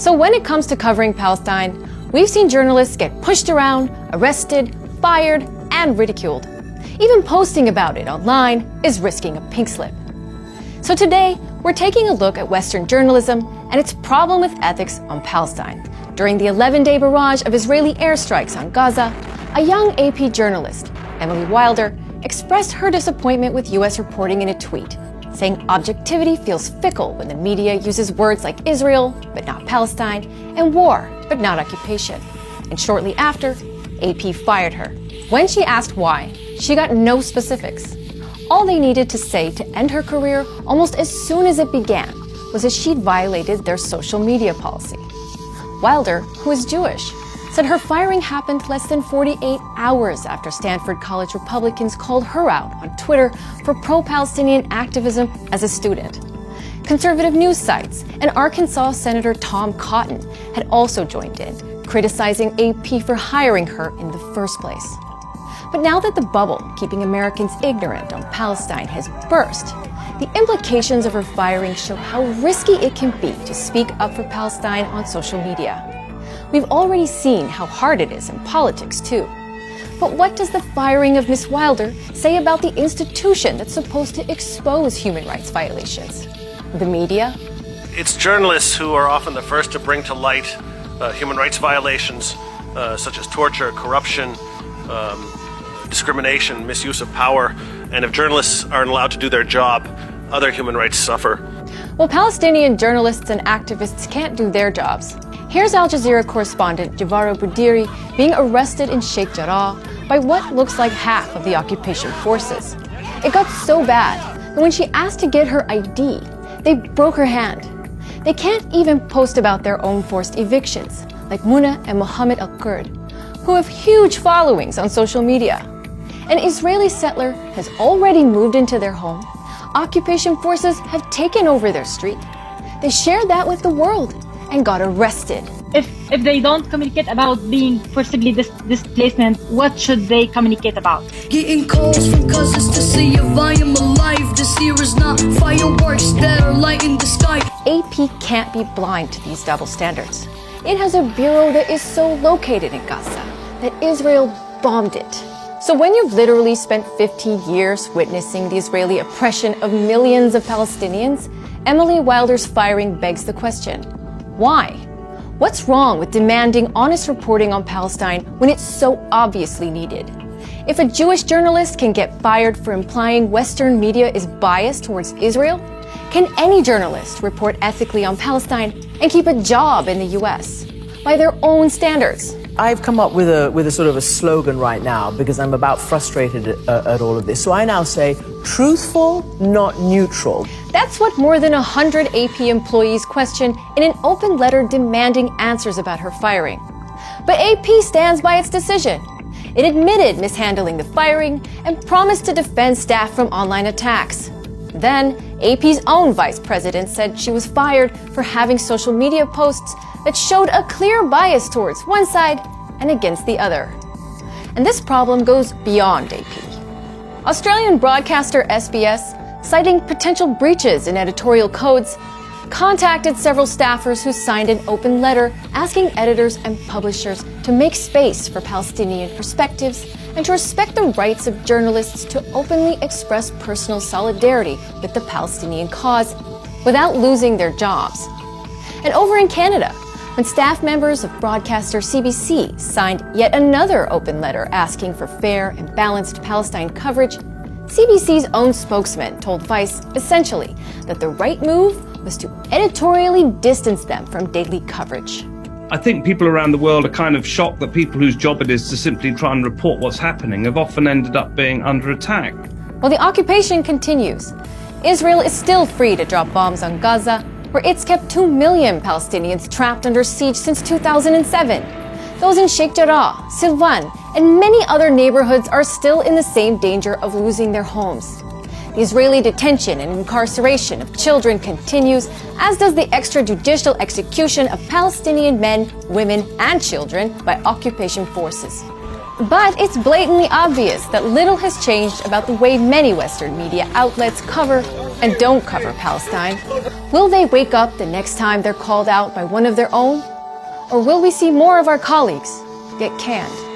So when it comes to covering Palestine, we've seen journalists get pushed around, arrested, fired, and ridiculed. Even posting about it online is risking a pink slip. So today, we're taking a look at Western journalism and its problem with ethics on Palestine. During the 11-day barrage of Israeli airstrikes on Gaza, a young AP journalist, Emily Wilder, expressed her disappointment with U.S. reporting in a tweet, saying objectivity feels fickle when the media uses words like Israel, but not Palestine, and war, but not occupation. And shortly after, AP fired her. When she asked why, she got no specifics. All they needed to say to end her career almost as soon as it began was that she'd violated their social media policy. Wilder, who is Jewish, said her firing happened less than 48 hours after Stanford College Republicans called her out on Twitter for pro-Palestinian activism as a student. Conservative news sites and Arkansas Senator Tom Cotton had also joined in, criticizing AP for hiring her in the first place. But now that the bubble keeping Americans ignorant on Palestine has burst, the implications of her firing show how risky it can be to speak up for Palestine on social media. We've already seen how hard it is in politics, too. But what does the firing of Ms. Wilder say about the institution that's supposed to expose human rights violations? The media? It's journalists who are often the first to bring to light human rights violations such as torture, corruption, discrimination, misuse of power, and if journalists aren't allowed to do their job, other human rights suffer. Well, Palestinian journalists and activists can't do their jobs. Here's Al Jazeera correspondent Javaro Boudiri being arrested in Sheikh Jarrah by what looks like half of the occupation forces. It got so bad that when she asked to get her ID, they broke her hand. They can't even post about their own forced evictions, like Muna and Mohammed Al-Kurd, who have huge followings on social media. An Israeli settler has already moved into their home. Occupation forces have taken over their street. They shared that with the world and got arrested. If they don't communicate about being forcibly displacement, what should they communicate about? Getting calls from cousins to see if I am alive. This year is not fireworks that are lighting the sky. AP can't be blind to these double standards. It has a bureau that is so located in Gaza that Israel bombed it. So when you've literally spent 15 years witnessing the Israeli oppression of millions of Palestinians, Emily Wilder's firing begs the question, why? What's wrong with demanding honest reporting on Palestine when it's so obviously needed? If a Jewish journalist can get fired for implying Western media is biased towards Israel, can any journalist report ethically on Palestine and keep a job in the US by their own standards? I've come up with a sort of a slogan right now because I'm about frustrated at all of this. So I now say, truthful, not neutral. That's what more than 100 AP employees questioned in an open letter demanding answers about her firing. But AP stands by its decision. It admitted mishandling the firing and promised to defend staff from online attacks. Then, AP's own vice president said she was fired for having social media posts that showed a clear bias towards one side and against the other. And this problem goes beyond AP. Australian broadcaster SBS, citing potential breaches in editorial codes, contacted several staffers who signed an open letter asking editors and publishers to make space for Palestinian perspectives and to respect the rights of journalists to openly express personal solidarity with the Palestinian cause without losing their jobs. And over in Canada, when staff members of broadcaster CBC signed yet another open letter asking for fair and balanced Palestine coverage, CBC's own spokesman told Vice essentially that the right move was to editorially distance them from daily coverage. I think people around the world are kind of shocked that people whose job it is to simply try and report what's happening have often ended up being under attack. While the occupation continues, Israel is still free to drop bombs on Gaza, where it's kept 2 million Palestinians trapped under siege since 2007. Those in Sheikh Jarrah, Silvan, and many other neighborhoods are still in the same danger of losing their homes. The Israeli detention and incarceration of children continues, as does the extrajudicial execution of Palestinian men, women, and children by occupation forces. But it's blatantly obvious that little has changed about the way many Western media outlets cover and don't cover Palestine. Will they wake up the next time they're called out by one of their own? Or will we see more of our colleagues get canned?